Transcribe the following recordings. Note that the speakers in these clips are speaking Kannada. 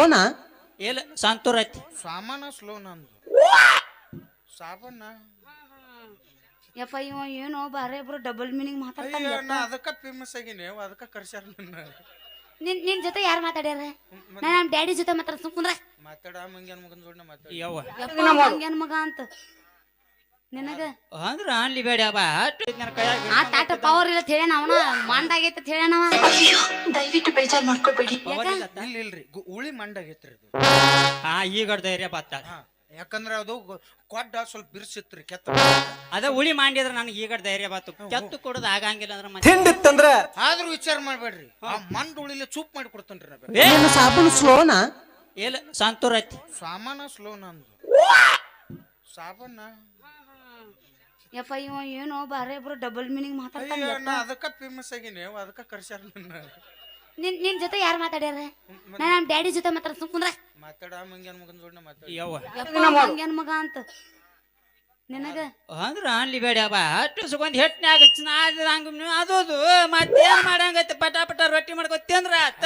ಸ್ಲೋನಾ ಇಲ್ಲ ಸಂತೂರ್ ಐತಿ ಸಾಮಾನ ಸ್ಲೋ ನಂದು ಸಾಬಣ್ಣ ಯಪ್ಪ ಇವ ಏನೋ ಬಾರೆ ಇಬ್ರು ಡಬಲ್ ಮೀನಿಂಗ್ ಮಾತಾಡ್ತಾನೆ ಅಯ್ಯೋ ನಾ ಅದಕ್ಕ ಫೇಮಸ್ ಆಗಿನಿ ಅದಕ್ಕ ಕರ್ಸ್ಯಾರ ನನ್ನ ನಿನ್ ಜೊತೆ ಯಾರು ಮಾತಾಡ್ಯಾರ ನಾ ನಮ್ಮ ಡ್ಯಾಡಿ ಜೊತೆ ಮಾತಾಡ ಸುಮ್ಕುಂದ್ರ ಮಾತಾಡ ಮಂಗ್ಯಾನ ಮಗನ ಜೋಡಿ ಮಾತಾಡ ಯವ್ವ ಹಂಗೇನ್ ಮಗ ಅಂತ ನಿನಗ ಅಂದ್ರ ಅನ್ಲಿ ಬೇಡ ಬಾ ನನ್ನ ಕೈಯಾಗ ಆ ತಾಟ ಪವರ್ ಇಲ್ಲ ಅಂತ ಹೇಳ್ಯಾನ ಅವನ ಮಂಡಾಗೈತೆ ಅಂತ ಹೇಳ್ಯಾನ ಅವ ದಯವಿಟ್ಟು ಬೇಜಾರ್ ಮಾಡ್ಕೋಬೇಡಿ ಇಲ್ರಿ ಉಳಿ ಮಂಡಾಗೈತ್ರಿ ಅದು ಹಾ ಈಗ ಧೈರ್ಯ ಬತ್ತ ಯಾಕಂದ್ರ ಅದು ಕೊಡ್ಡ ಸ್ವಲ್ಪ ಬಿರ್ಸಿತ್ರಿ ಕೆತ್ತ ಅದ ಉಳಿ ಮಾಡಿದ್ರ ನನಗೆ ಈಗ ಧೈರ್ಯ ಬಾತು ಕೆತ್ತು ಕೊಡೋದು ಆಗಂಗಿಲ್ಲ ಅಂದ್ರ ಮತ್ತೆ ತಿಂದಿತ್ತಂದ್ರ ಆದ್ರೂ ವಿಚಾರ ಮಾಡ್ಬೇಡ್ರಿ ಆ ಮಂಡ್ ಉಳಿಲೆ ಚೂಪ್ ಮಾಡಿ ಕೊಡ್ತೇನ್ರಿ ನಾ ಏನು ಸಾಬೂನು ಸ್ಲೋನಾ ಇಲ್ಲ ಸಂತೂರ್ ಐತಿ ಸಾಮಾನ ಸ್ಲೋ ನಂದು ಸಾಬಣ್ಣ ಯಪ್ಪ ಇವ ಏನೋ ಬಾರೆ ಇಬ್ರು ಡಬಲ್ ಮೀನಿಂಗ್ ಮಾತಾಡ್ತಾನೆ ಅಯ್ಯೋ ನಾ ಅದಕ್ಕ ಫೇಮಸ್ ಆಗಿನಿ ಅದಕ್ಕ ಕರ್ಸ್ಯಾರ ನನ್ನ ನಿನ್ ಜೊತೆ ಯಾರು ಮಾತಾಡ್ಯಾರ ನಾ ನಮ್ಮ ಡ್ಯಾಡಿ ಜೊತೆ ಮಾತಾಡ ಸುಮ್ಕುಂದ್ರ ಮಾತಾಡ ಮಂಗ್ಯಾನ ಮಗನ ಜೋಡಿ ಮಾತಾಡ ಯವ್ವ ಹಂಗೇನ್ ಮಗ ಅಂತ ನಿನಗ ಅಂದ್ರ ಅನ್ಲಿ ಬೇಡ ಬಾ ಸುಗಂಧ ಹೆಟ್ನ್ಯಾಗ ಹಂಗ ಅದೋದು ಮತ್ತೇನ್ ಮಾಡಂಗೈತಿ ಪಟ ಪಟ ರೊಟ್ಟಿ ಮಾಡ್ಕೊತಿ ಅಂದ್ರ ಆತ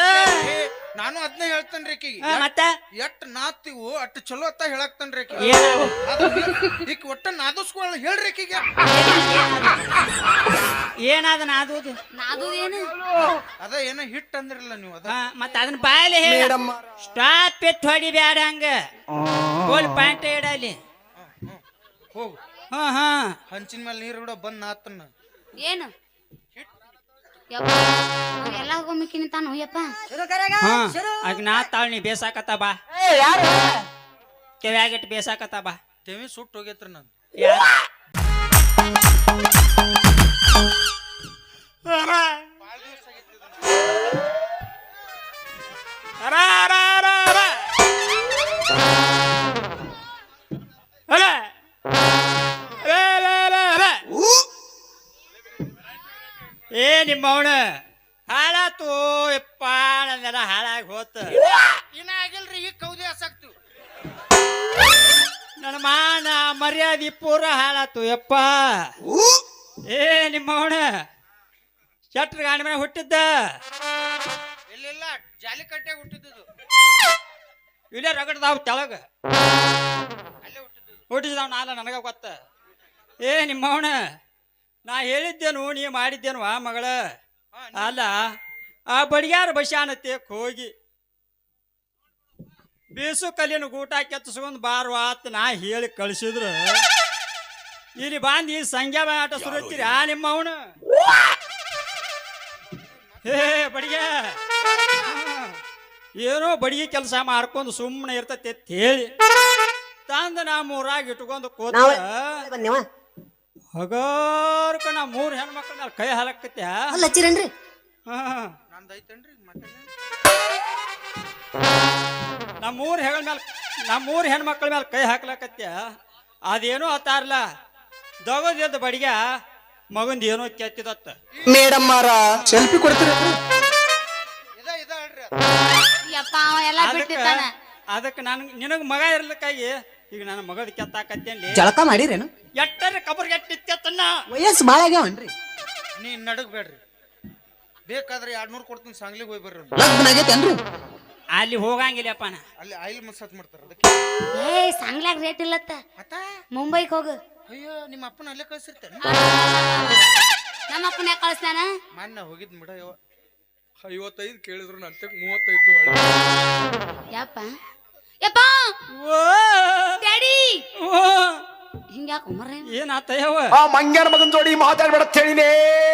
ನಾನು ಅದನ್ನ ಹೇಳ್ತೇನ್ರಿ ಆಕಿಗೆ ಮತ್ತ ಎಟ್ ನಾತಿವು ಅಟ್ ಚಲೋ ಅತ್ತ ಹೇಳಕ್ತೇನ್ರಿ ಆಕಿಗೆ ಈಗ ಒಟ್ಟ ನಾದಸ್ಕೊಳ ಹೇಳ್ರಿ ಆಕಿಗೆ ಏನಾದ ನಾದೋದು ನಾದುದೇನು ಅದ ಏನ ಹಿಟ್ ಅಂದ್ರಲ್ಲ ನೀವು ಅದ ಮತ್ತ ಅದನ್ನ ಬಾಯಲ್ಲಿ ಹೇಳ ಸ್ಟಾಪ್ ಎತ್ ಹೊಡಿ ಬ್ಯಾಡ ಹಂಗ ಗೋಲ್ ಪ್ಯಾಂಟ್ ಇಡಲಿ ಹೋಗು ಹಾ ಹಾ ಹಂಚಿನ ಮೇಲೆ ನೀರು ಬಿಡೋ ಬಂದ್ ನಾತನ್ನ ಏನು ಯಪ್ಪ ಎಲ್ಲ ಹೋಗಮಿಕ್ಕಿ ನಿಂತಾನು ಯಪ್ಪ ಹಾ ಆಗ ನಾ ತಾಳ್ ನೀ ಬೇಸಾಕತ್ತ ಬಾ ಕೆವ್ಯಾಗಿಟ್ಟು ಬೇಸಾಕತ್ತ ಬಾ ತೆವಿ ಸುಟ್ಟು ಹೋಗೈತ್ರಿ ನಾನು ಯಾರ ಏ ನಿಮ್ಮ ಅವನ ಹಾಳಾತು ಯಪ್ಪ ನಂದೆಲ್ಲ ಹಾಳಾಗಿ ಹೋತ ಇನ್ನ ಆಗಿಲ್ರಿ ಈಗ ಕೌದಿ ಆಸಕ್ತಿ ನನ್ನ ಮಾನ ಮರ್ಯಾದಿ ಪೂರ ಹಾಳಾತು ಯಪ್ಪ ಏ ನಿಮ್ಮ ಅವನ ಚಟ್ರ ಗಾಡಿ ಮೇಲೆ ಹುಟ್ಟಿದ್ದ ಇಲ್ಲ ಜಾಲಿ ಕಟ್ಟೆ ಹುಟ್ಟಿದ್ದು ಇಲ್ಲೇ ರಗಡ್ದಾವ್ ತೆಳಗ ಅಲ್ಲೇ ಹುಟ್ಟಿದ್ದು ಹುಟ್ಟಿಸಿದವ್ ನಾಲ ನನಗ ಗೊತ್ತ ಏ ನಿಮ್ಮ ಅವನ ನಾ ಹೇಳಿದ್ದೇನು ನೀ ಮಾಡಿದ್ದೇನು ಆ ಮಗಳ ಅಲ್ಲ ಆ ಬಡಿಯಾರ ಬಶಾನತೆಕ್ ಹೋಗಿ ಬೀಸು ಕಲ್ಲಿನ ಗೂಟ ಕೆತ್ತಿಸ್ಕೊಂಡ್ ಬಾರು ಆತ ನಾ ಹೇಳಿ ಕಳಿಸಿದ್ರು ಇಲ್ಲಿ ಬಾಂದಿ ಸಂಖ್ಯಾ ಆಟ ಸುರುತ್ತೀರಿ ಆ ನಿಮ್ಮ ಅವನು ಹೇ ಬಡಿಗೆ ಏನೋ ಬಡಿಗೆ ಕೆಲಸ ಮಾಡ್ಕೊಂಡು ಸುಮ್ಮನೆ ಇರ್ತತಿ ಅಂತ ಹೇಳಿ ತಂದ ನಾ ಮೂರಾಗ ಇಟ್ಕೊಂಡು ಕೂತ ಹಗಾರ್ಕ ನಾ 3 ಹೆಣ್ಮಕ್ಳ ಮೇಲೆ ಕೈ ಹಾಲಕತ್ಯ ಹಚ್ಚಿರೇನ್ರಿ ನಂದು ಐತೇನ್ರಿ ಮತ್ತೆ ನಾ 3 ಹೆಣ್ಮಕ್ಳ ಮೇಲೆ ಕೈ ಹಾಕ್ಲಕತ್ಯ ಅದೇನೋ ಅತ್ತಾರಲ್ಲ ದಗದ ಬಡಿಗ ಮಗಂದ ಏನೋ ಕೆತ್ತಿದತ್ತ ಮೇಡಮ್ ಮಾರ ಸೆಲ್ಫಿ ಕೊಡ್ತೀರಿ ಇದ ಹೇಳ್ರಿ ಯಪ್ಪ ಅವ ಎಲ್ಲ ಬಿಟ್ಟಿದ್ದಾನ ಅದಕ್ಕೆ ನಿನಗ ಮಗ ಇರ್ಲಿಕ್ಕಾಗಿ ಈಗ ನನ್ನ ಮಗದ ಕೆತ್ತಾಕತ್ತೇನ್ಲಿ ಜಳಕ ಮಾಡಿರೇನು ಎಟ್ಟರ ಕಬರ್ಗೆ ಎಟ್ಟಿತ್ತನ್ನ ವಯಸ್ಸು ಭಾಳ ಆಗ್ಯಾವನ್ರಿ ನೀ ನಡಗ್ಬೇಡ್ರಿ ಬೇಕಾದ್ರೆ 200 ಕೊಡ್ತೀನಿ ಸಾಂಗ್ಲಿಗೆ ಹೋಗಿ ಬರ್ರಿ ಲಗ್ನ ಆಗೈತೇನ್ರಿ ಅಲ್ಲಿ ಹೋಗಂಗಿಲ್ಲಪ್ಪ ನಾ ಅಲ್ಲಿ ಆಯಿಲ್ ಮಸಾಜ್ ಮಾಡ್ತಾರ ಅದಕ್ಕೆ ಏ ಸಂಗ್ಲಾಗ ರೇಟ್ ಇಲ್ಲತ್ತ ಮತ್ತ ಮುಂಬೈಗೆ ಹೋಗು ಅಯ್ಯೋ ನಿಮ್ಮ ಅಪ್ಪನ ಅಲ್ಲೇ ಕಳ್ಸಿರ್ತೇನೆ ನಮ್ಮ ಅಪ್ಪನ ಯಾಕೆ ಕಳಿಸ್ತಾನ ಮೊನ್ನೆ ಹೋಗಿದ್ ಬಿಡ 55 ಕೇಳಿದ್ರು ನಂತಕ್ 35 ಯಪ್ಪ ಯಪ್ಪ ಡ್ಯಾಡಿ ಹಿಂಗ್ಯಾಕ ಮರ್ರೆ ಏನಾತಯ್ಯವ ಆ ಮಂಗ್ಯಾನ ಮಗನ್ ಜೋಡಿ ಮಾತಾಡ್ಬೇಡ ಹೇಳಿನೇ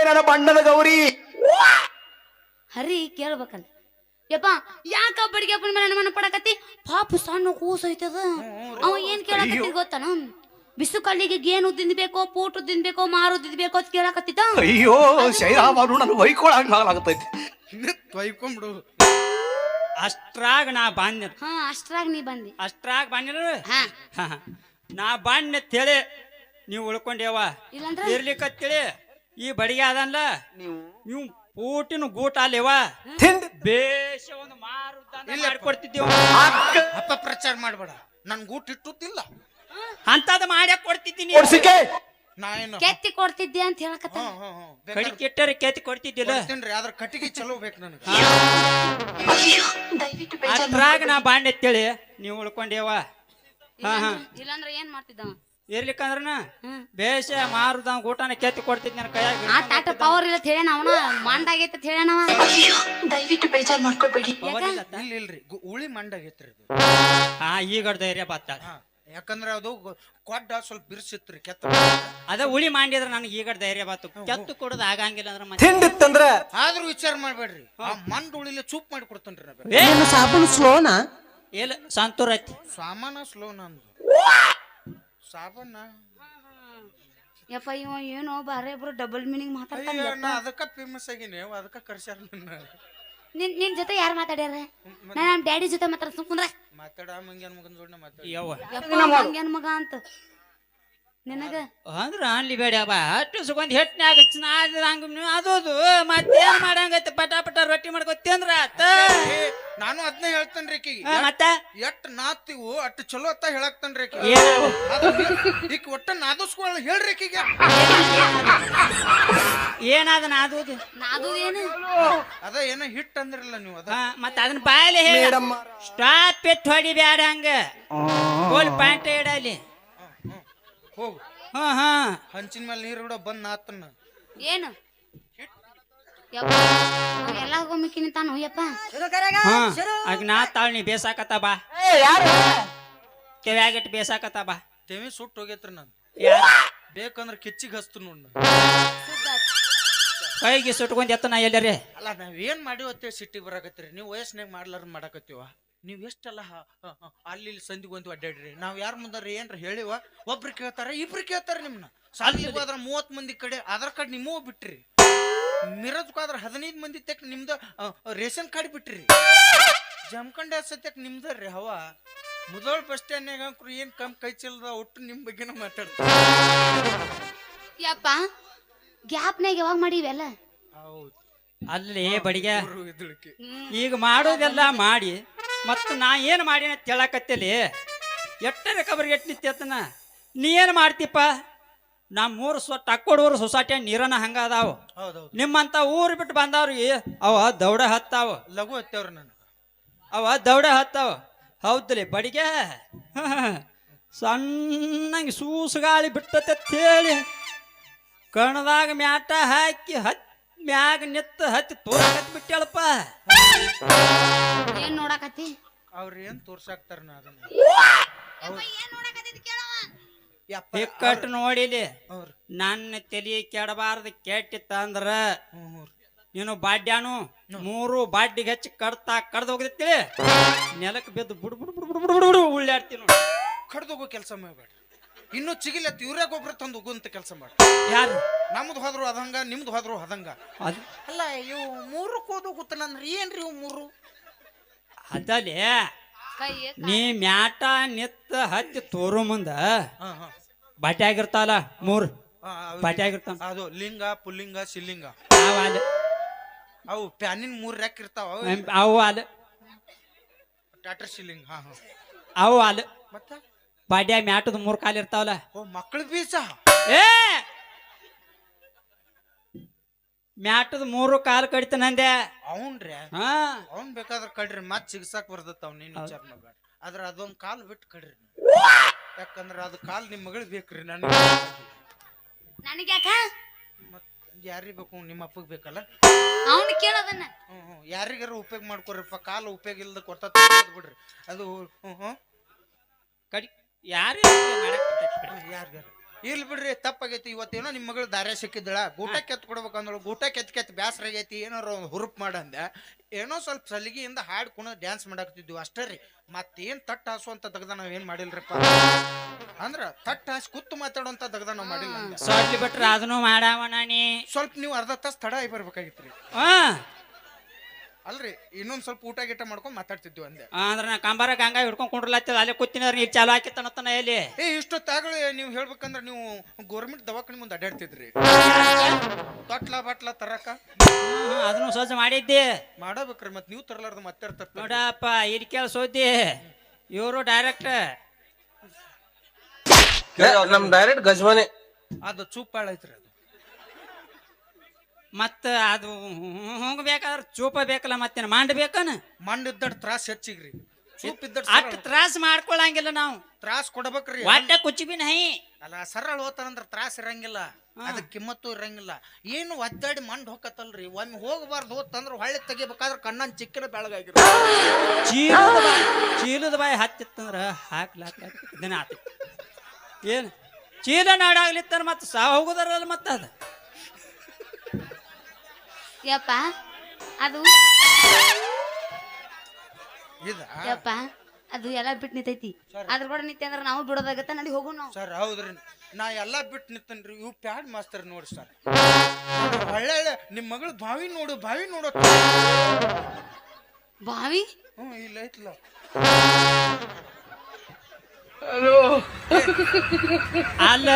ನನ್ನ ಬಣ್ಣದ ಗೌರಿ ಹರಿ ಕೇಳ್ಬೇಕಲ್ಲ ಯಪ್ಪ ಯಾಕ ಬಡಿಗೆ ಅಪ್ಪನ ಮೇಲೆ ಅನುಮಾನ ಪಡಕತ್ತಿ ಪಾಪ ಸಣ್ಣ ಕೂಸು ಐತದ ಅವ ಏನ್ ಕೇಳಕತ್ತಿ ಗೊತ್ತಾನ ಬಿಸು ಕಲ್ಲಿಗೆ ಗೇನು ತಿನ್ಬೇಕೋ ಪೂಟು ತಿನ್ಬೇಕೋ ಮಾರು ತಿನ್ಬೇಕೋ ಅಂತ ಕೇಳಕತ್ತಿದ್ದ ಅಯ್ಯೋ ಶೈರಾಮನು ನನ್ನ ಹೊಯ್ಕೊಳಂಗಾಗತ್ತೈತಿ ತೊಯ್ಕೊಂಬಿಡು ಅಷ್ಟ್ರಾಗ ನಾ ಬಾಂದ್ಯ ಹಾ ಅಷ್ಟ್ರಾಗ ನೀ ಬಂದಿ ಅಷ್ಟ್ರಾಗ ಬಾಂದ್ಯ ಹಾ ನಾ ಬಾಂಡ್ಯ ತೇಳಿ ನೀವು ಉಳ್ಕೊಂಡೇವ ಇಲ್ಲಂದ್ರ ಇರ್ಲಿಕ್ಕತ್ತೇಳಿ ಈ ಬಡಿಗೆ ಅದನ್ಲ ನೀವು ಊಟಿನ ಗೂಟ ಅಲ್ಲಿವ ಬೇಷ ಒಂದು ಮಾಡ್ಕೊಡ್ತಿದ್ದೀವ ಅಪ್ಪ ಪ್ರಚಾರ ಮಾಡ್ಬೇಡ ನನ್ ಗೂಟ್ ಇಟ್ಟುತ್ತಿಲ್ಲ ಅಂತದ್ ಮಾಡ್ಯಾಕ ಕೊಡ್ತಿದ್ದೀನಿ ನಾ ಏನು ಕೆತ್ತಿ ಕೊಡ್ತಿದ್ದೆ ಅಂತ ಹೇಳಕತ್ತ ಕಡಿ ಕೆಟ್ಟರೆ ಕೆತ್ತಿ ಕೊಡ್ತಿದ್ದಿಲ್ಲ ಕೊಡ್ತೀನ್ರಿ ಆದ್ರ ಕಟ್ಟಿಗೆ ಚಲೋ ಬೇಕು ನನಗೆ ಅಯ್ಯೋ ದಯವಿಟ್ಟು ಬೇಜಾರ್ ಅದ್ರಾಗ ನಾ ಬಾಂಡ್ ಎತ್ತೇಳಿ ನೀವು ಉಳ್ಕೊಂಡೇವ ಇಲ್ಲಾಂದ್ರ ಏನ್ ಮಾಡ್ತಿದ್ದವ ಇರ್ಲಿಕ್ಕಂದ್ರನ ಹ್ಮ್. ಬೇಷ ಮಾರುದ ಊಟನ ಕೆತ್ತಿ ಕೊಡ್ತಿದ್ ನನ್ನ ಕೈಯಾಗ ಆ ತಾಟ ಪವರ್ ಇಲ್ಲ ಹೇಳಣ ಅವನ ಮಂಡಾಗೈತೆ ಹೇಳಣವ ಅಯ್ಯೋ ದಯವಿಟ್ಟು ಬೇಜಾರ್ ಮಾಡ್ಕೋಬೇಡಿ ಇಲ್ಲ ಇಲ್ರಿ ಉಳಿ ಮಂಡಾಗೈತ್ರಿ ಅದು ಹಾ ಈಗ ಧೈರ್ಯ ಬತ್ತ ಹಾ ಯಾಕಂದ್ರೆ ಅದು ಕೊಡ್ಡ ಸ್ವಲ್ಪ ಬಿರ್ಸಿತ್ರಿ ಕೆತ್ತ ಅದ ಉಳಿ ಮಾಡಿದ್ರ ನನಗೆ ಈಗ ಧೈರ್ಯ ಬಾತು ಕೆತ್ತು ಕೊಡೋದು ಆಗಂಗಿಲ್ಲ ಅಂದ್ರ ಮತ್ತೆ ತಿಂಡಿತ್ತಂದ್ರ ಆದ್ರೂ ವಿಚಾರ ಮಾಡ್ಬೇಡ್ರಿ ಆ ಮಂಡ್ ಉಳಿಲೆ ಚೂಪ್ ಮಾಡಿ ಕೊಡ್ತೇನ್ರಿ ನಾ ಏ, ಸಾಬೂನು ಸ್ಲೋನಾ ಇಲ್ಲ ಸಂತೂರ್ ಐತಿ ಸಾಮಾನ ಸ್ಲೋ ನಂದು ಸಾಬಣ್ಣ ಯಪ್ಪ ಇವ ಏನೋ ಬಾರೆ ಇಬ್ರು ಡಬಲ್ ಮೀನಿಂಗ್ ಮಾತಾಡ್ತಾನೆ ನಾ ಅದಕ್ಕ ಫೇಮಸ್ ಆಗಿನಿ ಅದಕ್ಕ ಕರ್ಸ್ಯಾರ ನನ್ನ ನಿನ್ ಜೊತೆ ಯಾರು ಮಾತಾಡ್ಯಾರ ನಾ ನಮ್ಮ ಡ್ಯಾಡಿ ಜೊತೆ ಮಾತಾಡ ಸುಮ್ಕುಂದ್ರ ಮಾತಾಡ ಮಂಗ್ಯಾನ ಮಗನ ಜೋಡಿನ ಮಾತಾಡ ಯವ್ವ ಯಪ್ಪ ಹಂಗೇನ್ ಮಗ ಅಂತ ನಿನಗ ಅಂದ್ರ ಅನ್ಲಿ ಬೇಡ ಬಾ ಅಷ್ಟು ಸುಗಂಧ ಹೆಟ್ನ್ಯಾಗ ಹಂಗ ಅದೋದು ಮತ್ತೇನ್ ಮಾಡಂಗೈತಿ ಪಟ ಪಟ ರೊಟ್ಟಿ ಮಾಡ್ಕೊತ್ತಂದ್ರ ಆತ ನಾನು ಅದನ್ನ ಹೇಳ್ತೇನ್ರಿ ಆಕಿಗೆ ಮತ್ತ ಎಷ್ಟ್ ನಾತಿವು ಅಷ್ಟು ಚಲೋ ಅತ್ತ ಹೇಳಾಕ್ತೇನ್ರಿ ಏನು? ಈಗ ಒಟ್ಟ ನಾದಸ್ಕೊಳ ಹೇಳ್ರಿ ಆಕಿಗೆ ಏನಾದ ನಾದೋದು ನಾದು ಏನು ಅದ ಏನೋ ಹಿಟ್ ಅಂದ್ರಲ್ಲ ನೀವು ಅದ ಮತ್ತ ಅದನ್ನ ಬಾಯಲ್ಲಿ ಹೇಳ ಸ್ಟಾಪ್ ಎತ್ ಹೊಡಿ ಬ್ಯಾಡ ಹಂಗ ಗೋಲ್ ಪಾಯಿಂಟ್ ಇಡಲಿ ಹೋಗು ಹಾ ಹಂಚಿನ ಮೇಲೆ ನೀರು ಬಿಡೋ ಬಂದ್ ನಾತನ್ನ ಏನು ಯಪ್ಪ ಎಲ್ಲ ಹೋಗ್ಮಿಕ್ಕಿ ನಿಂತಾನು ಯಪ್ಪ ಹಾ ಆಗ ನಾ ತಾಳ್ ನೀ ಬೇಸಾಕತ್ತ ಬಾ ಕೆವ್ಯಾಗಿಟ್ಟು ಬೇಸಾಕತ್ತ ಬಾ ತೆವಿ ಸುಟ್ಟು ಹೋಗೈತ್ರಿ ನಾನು ಬೇಕಂದ್ರ ಕಿಚ್ಚಿಗೆ ಹಸ್ತು ನೋಡ್ ಕೈಗೆ ಸುಟ್ಕೊಂಡ್ ಎತ್ತ ನಾ ಎಲ್ಲರೇ ಅಲ್ಲ ನಾವೇನ್ ಮಾಡಿವತ್ತೇಳಿ ಸಿಟ್ಟಿಗೆ ಬರಾಕತ್ತೀರಿ ನೀವು ವಯಸ್ಸಿನಾಗ ಮಾಡ್ಲಾರ ಮಾಡಾಕತ್ತೀವ ನೀವ್ ಎಷ್ಟೆಲ್ಲ ಅಲ್ಲಿ ಇಲ್ಲಿ ಸಂದಿಗೆ ಒಂದು ಅಡ್ಡಾಡ್ರಿ ನಾವ್ ಯಾರ ಮುಂದಾರ ಏನ್ರ ಹೇಳಿವ ಒಬ್ರು ಕೇಳ್ತಾರ ಇಬ್ರು ಕೇಳ್ತಾರ ನಿಮ್ನ ಸಾಲಿಗೆ ಹೋದ್ರ 30 ಮಂದಿ ಕಡೆ ಆಧಾರ್ ಕಾರ್ಡ್ ನಿಮ್ಮೂ ಬಿಟ್ರಿ ಮಿರಜ್ಗಾದ್ರ 15 ಮಂದಿ ತೆಕ್ ನಿಮ್ದ ರೇಷನ್ ಕಾರ್ಡ್ ಬಿಟ್ರಿ ಜಮ್ಕಂಡೆ ಸತ್ಯಕ್ ನಿಮ್ದರ್ರಿ ಹವಾ ಮುದೋಳ್ ಬಸ್ ಸ್ಟ್ಯಾಂಡ್ನಾಗ ಅಂಕ್ರು ಏನ್ ಕೈ ಚೆಲ್ದ ಒಟ್ಟು ನಿಮ್ ಬಗ್ಗೆನ ಮಾತಾಡ್ತಾರ ಯಪ್ಪ ಗ್ಯಾಪ್ನಾಗ ಯಾವಾಗ ಮಾಡಿವೆಲ್ಲ ಹೌದು ಅಲ್ಲಿ ಬಡಿಗೆ ಇದ್ಳಿಕ್ಕೆ ಈಗ ಮಾಡೋದೆಲ್ಲ ಮಾಡಿ ಮತ್ತು ನಾ ಏನು ಮಾಡೀನಿ ಅಂತ ಹೇಳಕತ್ತೇಲಿ ಎಟ್ಟರೆ ಕಬರಿಗೆ ಎಟ್ಟು ನಿತ್ಯತನ ನೀ ಏನು ಮಾಡ್ತೀಪ್ಪ ನಮ್ಮ ಊರು ಟಕ್ಕೋಡೂರು ಸೊಸೈಟಿ ನೀರನ್ನ ಹಂಗ ಅದಾವ ಹೌದೌದು ನಿಮ್ಮಂತ ಊರು ಬಿಟ್ಟು ಬಂದವ್ರಿಗೆ ಅವ ದೌಡ ಹತ್ತಾವ ಲಘು ಹತ್ತವ್ರ ನಾನು ಅವ ದೌಡ ಹತ್ತಾವ ಹೌದಲಿ ಬಡಿಗೆ ಸಣ್ಣಂಗೆ ಸೂಸುಗಾಳಿ ಬಿಟ್ಟತೆ ಹೇಳಿ ಕಣದಾಗ ಮ್ಯಾಟ ಹಾಕಿ ಮ್ಯಾಗ ನಿತ್ತ ಹತ್ತಿ ತೋರಕತ್ ಬಿಟ್ಟಳಪ್ಪ ಏನ್ ನೋಡಕತ್ತಿ ಅವ್ರ ಏನ್ ತೋರ್ಸಾಕ್ತಾರ ನಾ ಅದನ್ನ ಇಕ್ಕಟ್ಟು ನೋಡಿಲಿ ಅವ್ರು ನನ್ನ ತಲಿ ಕೆಡಬಾರ್ದು ಕೆಟ್ಟಿತ್ತ ಅಂದ್ರ ನೀನು ಬಾಡ್ಯಾನು 3 ಬಾಡ್ಡಿಗೆ ಹಚ್ಚಿ ಕಡ್ದು ಹೋಗಿದ್ತಿ ನೆಲಕ್ಕೆ ಬಿದ್ದು ಬುಡ್ ಬುಡ್ ಬುಡ್ ಬುಡ್ ಬುಡ್ ಬುಡ್ ಉಳ್ಳಾಡ್ತೀನಿ ಕಡ್ದೋಗೋ ಕೆಲಸ ಮಾಡ್ಬೇಡ್ರಿ ಇನ್ನು ಚಿಗಿಲತ್ ಇವ್ರೇ ಗೊಬ್ಬರ ತಂದು ಹೋಗುವಂತ ಕೆಲಸ ಮಾಡಿ ಯಾರು ನಮ್ದು ಹೋದ್ರು ಅದಂಗ ನಿಮ್ದು ಹೋದ್ರು ಅದಂಗ ಅದು ಅಲ್ಲ ಇವು 3 ಕೋದು ಗೊತ್ತನಂದ್ರ ಏನ್ರಿ ಇವು 3 ಅದಲ್ಲಿ ಕೈ ನೀ ಮ್ಯಾಟ ನಿತ್ತ ಹತ್ತಿ ತೋರು ಮುಂದ ಹಾ ಹಾ ಬಾಟಿ ಆಗಿರ್ತಾವಲ್ಲ 3 ಬಾಟಿ ಆಗಿರ್ತಾವ ಅದು ಲಿಂಗ ಪುಲ್ಲಿಂಗ ಶಿಲ್ಲಿಂಗ ಅವ ಅಲ್ಲ ಅವು ಪ್ಯಾನಿನ 3 ರ್ಯಾಕ್ ಇರ್ತಾವ ಅವು ಅಲ್ಲ ಟಾಟರ್ ಶಿಲ್ಲಿಂಗ್ ಹಾ ಹಾ ಅವು ಅಲ್ಲ ಮತ್ತ ಬಾಡ್ಯಾ ಮ್ಯಾಟದ 3 ಕಾಲು ಇರ್ತಾವಲ್ಲ ಓ ಮಕ್ಕಳ ಬೀಜ ಏ ಮ್ಯಾಟದ 3 ಕಾಲು ಕಡಿತಾನಂದೆ ಅವನ್ರಿ ಹಾ ಅವ್ನ್ ಬೇಕಾದ್ರ ಕಡ್ರಿ ಮತ್ ಸಿಗ್ಸಾಕ್ ಬರ್ತೈತ ಅವ್ನೇನ್ ವಿಚಾರ ಮಾಡ್ಬೇಡ ಆದ್ರ ಅದೊಂದ್ ಕಾಲ್ ಬಿಟ್ಟು ಕಡ್ರಿ ಯಾಕಂದ್ರ ಅದ್ ಕಾಲ್ ನಿಮ್ ಮಗಳಿಗೆ ಬೇಕ್ರಿ ನನಗ್ಯಾಕ ಮತ್ ಯಾರಿಗ್ ಬೇಕು ನಿಮ್ಮ ಅಪ್ಪಗ್ ಬೇಕಲ್ಲ ಅವನು ಕೇಳೋದನ್ನ ಯಾರಿಗಾರ ಉಪಯೋಗ ಮಾಡ್ಕೊರಿಪ್ಪ ಕಾಲು ಉಪಯೋಗ ಇಲ್ದ ಕೊಡ್ತಾ ಬಿಡ್ರಿ ಅದು ಕಡಿ ಯಾರು ಯಾರಿಗಾರ ಇರ್ಲಿ ಬಿಡ್ರಿ ತಪ್ಪಾಗೈತಿ ಇವತ್ತೇನೋ ನಿಮ್ಮ ಮಗಳು ದಾರ್ಯ ಸಿಕ್ಕಿದ್ದಳ ಊಟ ಕೆತ್ ಕೊಡ್ಬೇಕಂದಳು ಊಟ ಕೆತ್ ಬ್ಯಾಸರ ಆಗೈತಿ ಏನಾರ ಒಂದು ಹುರುಪ್ ಮಾಡಂದೆ ಏನೋ ಸ್ವಲ್ಪ ಸಲಿಗೆಯಿಂದ ಹಾಡ್ ಕುಣ ಡ್ಯಾನ್ಸ್ ಮಾಡಾಕ್ತಿದ್ವಿ ಅಷ್ಟೇ ರೀ ಮತ್ತೇನ್ ತಟ್ಟ ಹಾಸು ಅಂತ ತೆಗ್ದ ನಾವ್ ಏನ್ ಮಾಡಿಲ್ರಿಪ್ಪ ಅಂದ್ರ ತಟ್ಟ ಹಾಸಿ ಕೂತು ಮಾತಾಡುವಂತ ತೆಗ್ದ ನಾವ್ ಮಾಡಿಲ್ಲ ಸೊಡ್ಲಿ ಬಿಟ್ರ ಅದನ್ನು ಮಾಡಾವ ನಾನಿ ಸ್ವಲ್ಪ ನೀವು ಅರ್ಧ ತಾಸು ತಡ ಆಗಿ ಬರ್ಬೇಕಾಗಿತ್ರಿ ಹಾ ಅಲ್ರಿ ಇನ್ನೊಂದ್ ಸ್ವಲ್ಪ ಊಟ ಗೀಟ ಮಾಡ್ಕೊಂಡ್ ಮಾತಾಡ್ತಿದ್ವಿ ಅಂದೆ ಅಂದ್ರ ನಾ ಕಂಬಾರ ಗಂಗಾ ಹಿಡ್ಕೊಂಡ್ ಕುಂಡ್ರಲತ್ತದ ಅಲ್ಲೇ ಕೂತಿನ ನೀರ್ ಚಾಲು ಹಾಕಿತ್ತನತ್ತನ ಎಲ್ಲಿ ಇಷ್ಟೊತ್ತಾಗಲಿ ನೀವು ಹೇಳ್ಬೇಕಂದ್ರ ನೀವು ಗೌರ್ಮೆಂಟ್ ದವಾಖಾನೆ ಮುಂದೆ ಅಡ್ಡಾಡ್ತಿದ್ರಿ ತೊಟ್ಲ ಬಟ್ಲ ತರಕ ಅದನ್ನು ಸಜ್ಜ ಮಾಡಿದ್ದೆ ಮಾಡಬೇಕ್ರಿ ಮತ್ ನೀವು ತರಲಾರ್ದು ಮತ್ತೆ ತರ್ತಾರೆ ನೋಡಪ್ಪ ಇಲ್ಲಿ ಕೇಳಿಸೋದಿ ಇವರು ಡೈರೆಕ್ಟ್ ನಮ್ ಡೈರೆಕ್ಟ್ ಗಜ್ಮನೆ ಅದು ಚೂಪಾಳ ಐತ್ರಿ ಅದು. ಮತ್ತ ಅದು ಹೋಗ್ಬೇಕಾದ್ರೆ ಚೂಪ ಬೇಕಲ್ಲ ಮತ್ತೇನು ಮಾಡಬೇಕನ ಮಂಡಿದ್ದಡ್ ತ್ರಾಸ್ ಹೆಚ್ಚಿಗ್ರಿ. ಚೂಪ್ ಇದ್ದಡ್ ಅಷ್ಟು ತ್ರಾಸ ಮಾಡ್ಕೊಳಂಗಿಲ್ಲ ನಾವು. ತ್ರಾಸ್ ಕೊಡ್ಬೇಕ್ರಿ. ಒಟ್ಟ ಕುಚ್ ಬಿ ನಹಿ. ಅಲ್ಲ ಸರಳ ಹೋತಾನಂದ್ರ ತ್ರಾಸ ಇರಂಗಿಲ್ಲ, ಅದಕ್ಕೆ ಕಿಮ್ಮತ್ತು ಇರಂಗಿಲ್ಲ. ಏನು ಒದ್ದಾಡಿ ಮಂಡ್ ಹೋಗತ್ತಲ್ರಿ, ಒಮ್ಮೆ ಹೋಗಬಾರ್ದು ಹೋತಂದ್ರ ಹೊಳ್ಳಿ ತೆಗಿಬೇಕಾದ್ರ ಕಣ್ಣನ್ ಚಿಕ್ಕನ ಬೆಳಗಾಗಿರ. ಚೀಲದ ಬಾಯಿ ಹತ್ತಿತ್ತಂದ್ರ ಹಾಕ್ಲಾಕ ದಿನ ಆತ. ಏನು ಚೀಲ ನಾಡಾಗ್ಲಿತ್ತಾರ ಮತ್ತೆ ಸಾವು ಹೋಗುದಾರಲ್ಲ ಮತ್ತ ಅದ. ಯಪ್ಪ ಅದು ಯಪ್ಪ ಅದು ಎಲ್ಲ ಬಿಟ್ಟು ನಿಂತೈತಿ. ಅದ್ರ ಕೂಡ ನಿಂತೆ ಅಂದ್ರ ನಾವು ಬಿಡೋದಾಗತ್ತ. ನಡಿ ಹೋಗು ನಾವು. ಸರ್ ಹೌದ್ರಿ, ನಾ ಎಲ್ಲಾ ಬಿಟ್ಟು ನಿಂತನ್ರಿ. ಇವ್ ಪ್ಯಾಡ್ ಮಾಸ್ತರ್ ನೋಡಿ ಸರ್, ಒಳ್ಳೆ ನಿಮ್ ಮಗಳು ಬಾವಿ ನೋಡು ಬಾವಿ ನೋಡು. ಬಾವಿ ಇಲ್ಲ ಐತ್ಲ. ಅಲ್ಲ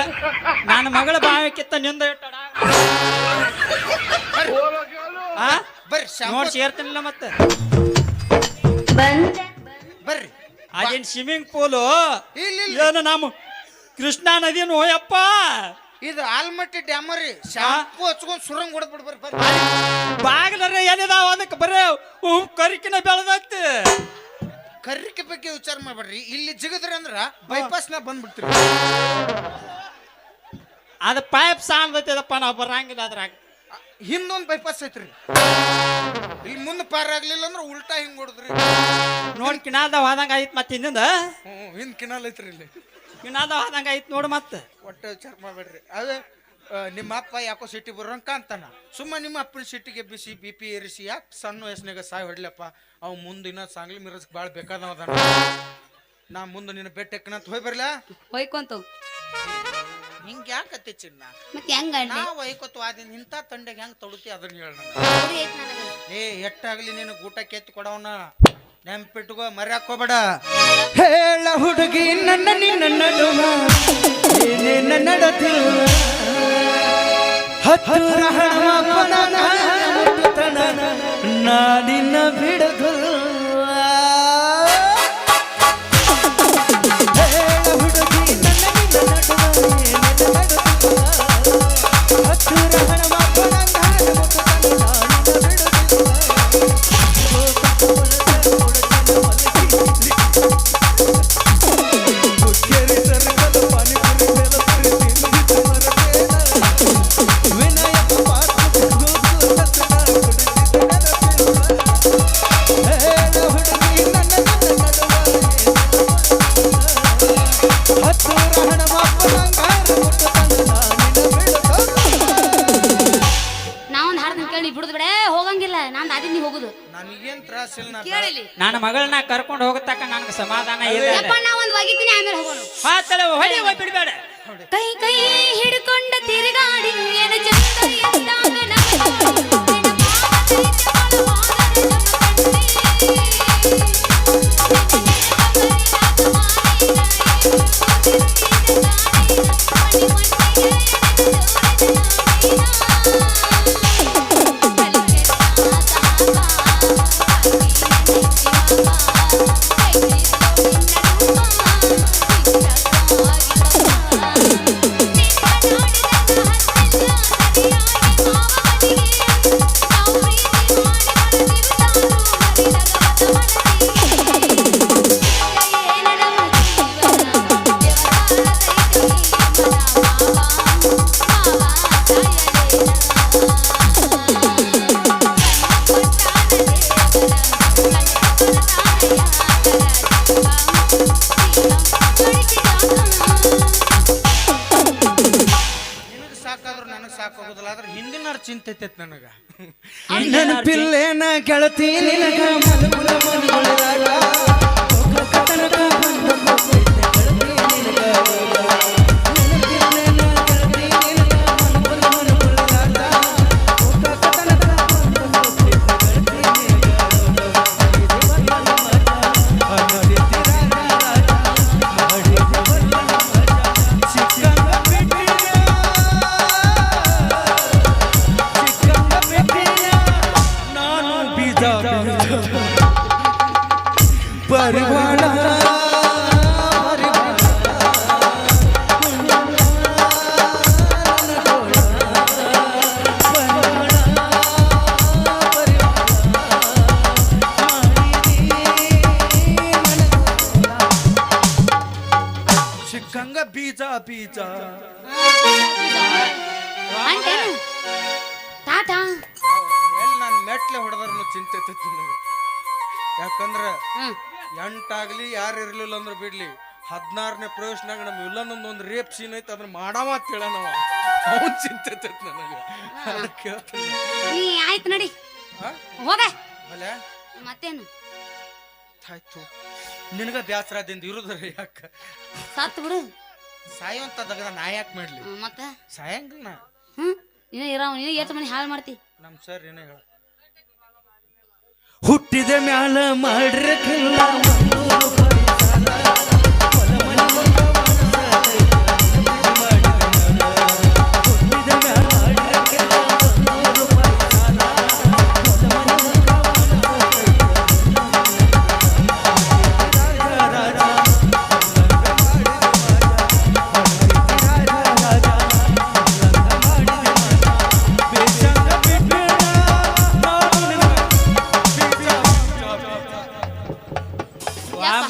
ನನ್ನ ಮಗಳ ಬಾವಿಕ್ಕಿತ್ತ ನಿಂದ ಬರ್ರಿ ನೋಡಿ ಸೇರ್ತೀನಿಲ್ಲ ಮತ್ತೆ. ಬರ್ರಿ ಅದೇನ್ ಸ್ವಿಮ್ಮಿಂಗ್ ಪೂಲು ಇಲ್ಲ ಏನು ನಮ್ಮ ಕೃಷ್ಣಾ ನದಿನು ಯಪ್ಪ. ಇದು ಆಲ್ಮಟ್ಟಿ ಡ್ಯಾಮರಿ. ಶಾಂಪು ಹಚ್ಕೊಂಡ್ ಸುರಂಗ್ ಹೊಡೆದ್ ಬಿಡ್ಬಾರ. ಬರ್ರಿ ಬಾಗ್ಲರ ಏನಿದಾವ ಅದಕ್ಕೆ ಬರೇ ಕರಿಕಿನ ಬೆಳೆದೈತಿ. ಕರ್ರಿಕೆ ಬಗ್ಗೆ ವಿಚಾರ ಮಾಡ್ಬೇಡ್ರಿ. ಇಲ್ಲಿ ಜಿಗದ್ರಿ ಅಂದ್ರ ಬೈಪಾಸ್ ನ ಬಂದ್ಬಿಡ್ತೀರಿ. ಅದ ಪೈಪ್ ಸಾಂದೈತದಪ್ಪ, ನಾವು ಬರಂಗಿಲ್ಲ ಅದ್ರಾಗ. ಹಿಂದೊಂದ್ ಬೈಪಾಸ್ ಐತ್ರಿ, ಇಲ್ಲಿ ಮುಂದೆ ಪಾರ ಆಗ್ಲಿಲ್ಲ ಅಂದ್ರ ಉಲ್ಟಾ ಹಿಂಗ್ ಹೊಡದ್ರಿ. ನೋಡ್ ಕಿನಾಲ್ದ ಹೋದಂಗ ಆಯ್ತು ಮತ್ತೆ ಹಿಂದಿಂದ. ಹಿಂದ್ ಕಿನಾಲ್ ಐತ್ರಿ ಇಲ್ಲಿ. ಕಿನಾಲ್ದ ಹೋದಂಗ ಆಯ್ತು ನೋಡು ಮತ್ತೆ. ಒಟ್ಟ ವಿಚಾರ ಮಾಡ್ಬೇಡ್ರಿ. ಅದೇ ನಿಮ್ಮ ಅಪ್ಪ ಯಾಕೋ ಸಿಟಿ ಬರೋಂಗ ಕಾಂತಾನ. ಸುಮ್ಮ ನಿಮ್ಮ ಅಪ್ಪನ ಸಿಟಿಗೆ ಬಿಸಿ BP ಏರಿಸಿ ಯಾಕೆ ಸಣ್ಣ ವಯಸ್ಸಿನಾಗ ಸಾಯ್ ಹೊಡ್ಲಪ್ಪ. ಅವ್ ಮುಂದಿನ ಸಾಂಗ್ಲಿ ಮಿರಸ್ ಬಾಳ್ ಬೇಕಾದವ ಅದಾನ. ನಾ ಮುಂದೆ ನಿನ್ನ ಬೆಟ್ಟಕ್ಕನಂತ ಹೋಯ್ ಬರ್ಲಾ. ಹೊಯ್ಕೊಂತ ಹಿಂಗ ಯಾಕತ್ತಿ ಚಿನ್ನ? ಮತ್ತೆ ಹೆಂಗ ನಾ ವೈಕೋತ್ ವಾದಿನ ಇಂಥ ತಂಡೆಗೆ ಹೆಂಗ್ ತೊಡುತ್ತಿ ಅದನ್ನ ಹೇಳ. ಎಟ್ಟಾಗ್ಲಿ ನಿನಗೆ ಊಟ ಕೆತ್ತಿ ಕೊಡವನ ನೆಂಪಿಟ್ಕೋ, ಮರ್ಯಾಕೋಬೇಡ. ಹೇಳ ಹುಡುಗಿ ನನ್ನ ನಿನ್ನ ನಡುವ ಏನೇನ ನಡತಿಲ್ಲ. ಹತ್ತಿರ ನಾನಿನ್ನ ಬಿಡದು. ನನಗೇನ್ ತ್ರಾಸ ಇಲ್ಲ. ನನ್ನ ಮಗಳನ್ನ ಕರ್ಕೊಂಡು ಹೋಗತಕ್ಕ ನನಗೆ ಸಮಾಧಾನ ಇದೆ. ನಾ ಒಂದ್ ಒಗಿತೀನಿ, ಆಮೇಲೆ ಹೋಗೋಣ. ಹೊಡಿ ಬಿಡ್ಬೇಡ. ಕೈ ಕೈ ಹಿಡ್ಕೊಂಡ ತಿರುಗಾಡಿ ಏನು ಚಂದ ಎಂದಾಗ ನಮ್ಮ ಸಾಕಾಗೋದಿಲ್ಲ. ಆದ್ರೆ ಹಿಂದಿನ ಚಿಂತೆ ಐತೈತ್ ನನಗ. ನೆನಪಿಲ್ಲೇನ ಗೆಳತಿ ನಿನಗ ಮಲಗುಲ ಮನಗುಳದಾಗ ಕನಕ ನಂಗ ಬೀಜ ಬೀಜ ಅಂಟೇನು ಟಾಟಾ ಎಲ್ಲಿ ನಾನು ಮೆಟ್ಲೆ ಹೊಡೆದ್ರೂ ಚಿಂತೆ ಐತಿ ನನಗೆ. ಯಾಕಂದ್ರ ಹ್ಮ್ 8 ಆಗ್ಲಿ ಯಾರು ಇರ್ಲಿಲ್ಲ ಅಂದ್ರೆ ಬಿಡ್ಲಿ 16ನೇ ಪ್ರವೇಶನಾಗ ನಮ್ಮ ವಿಲ್ಲನೊಂದು ಒಂದು ರೇಪ್ ಸೀನ್ ಐತೆ ಅದನ್ನ ಮಾಡಾವ ಅಂತ ಹೇಳನವ. ಅವನ್ ಚಿಂತೆ ಐತಿ ನನಗೆ. ಅದಕ್ಕೆ ಕೇಳ್ತೀನಿ. ನೀ ಆಯ್ತು ನಡಿ ಆ? ಹೋಗ ಬಲೆ ಮತ್ತೇನು ಆಯ್ತು ನಿನಗ ಬ್ಯಾಸರದಿಂದ ಇರುದ್ರ ಯಾಕ ಸತ್ ಬಿಡು ಸಾಯುವಂತ ದಗದ ನಾ ಯಾಕೆ ಮಾಡ್ಲಿ ಮತ್ತ ಸಾಯಂಗಿಲ್ಲ ನಾ. ನೀನು ಇರಾವ ನೀನು ಎಷ್ಟು ಮನೆ ಹಾಳು ಮಾಡ್ತಿ ನಮ್ ಸರ್ ಏನೇ ಹೇಳ ಹುಟ್ಟಿದ ಮ್ಯಾಲ ಮಾಡ್ರಕ್ಕಿಲ್ಲ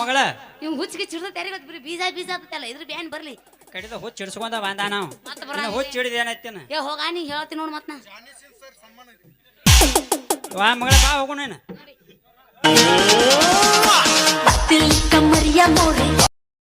ಮಗಳ ಇವ್ ಹುಚ್ಚಿಗೆ ಚಿಡ್ದ ಯಾರಿಗೊತ್ತು ಬರೀ ಬೀಜ ಬೀಜ ಆತಲ್ಲ ಇದ್ರ ಬ್ಯಾನ್ ಬರ್ಲಿ ಕಡಿದ ಹುಚ್ಚ ಹಿಡ್ಸ್ಕೊಂಡ ಬಂದ ನಾವು ಮತ್ತೆ ಬರ ಹುಚ್ಚ ಹಿಡಿದ ಏನೈತೇನ ಏ ಹೋಗ ನೀ ಹೇಳ್ತೀನಿ ನೋಡ್ ಮತ್ ನಾ ವಾ ಮಗಳ ಬಾ ಹೋಗೋಣ दिल कमरिया मोरे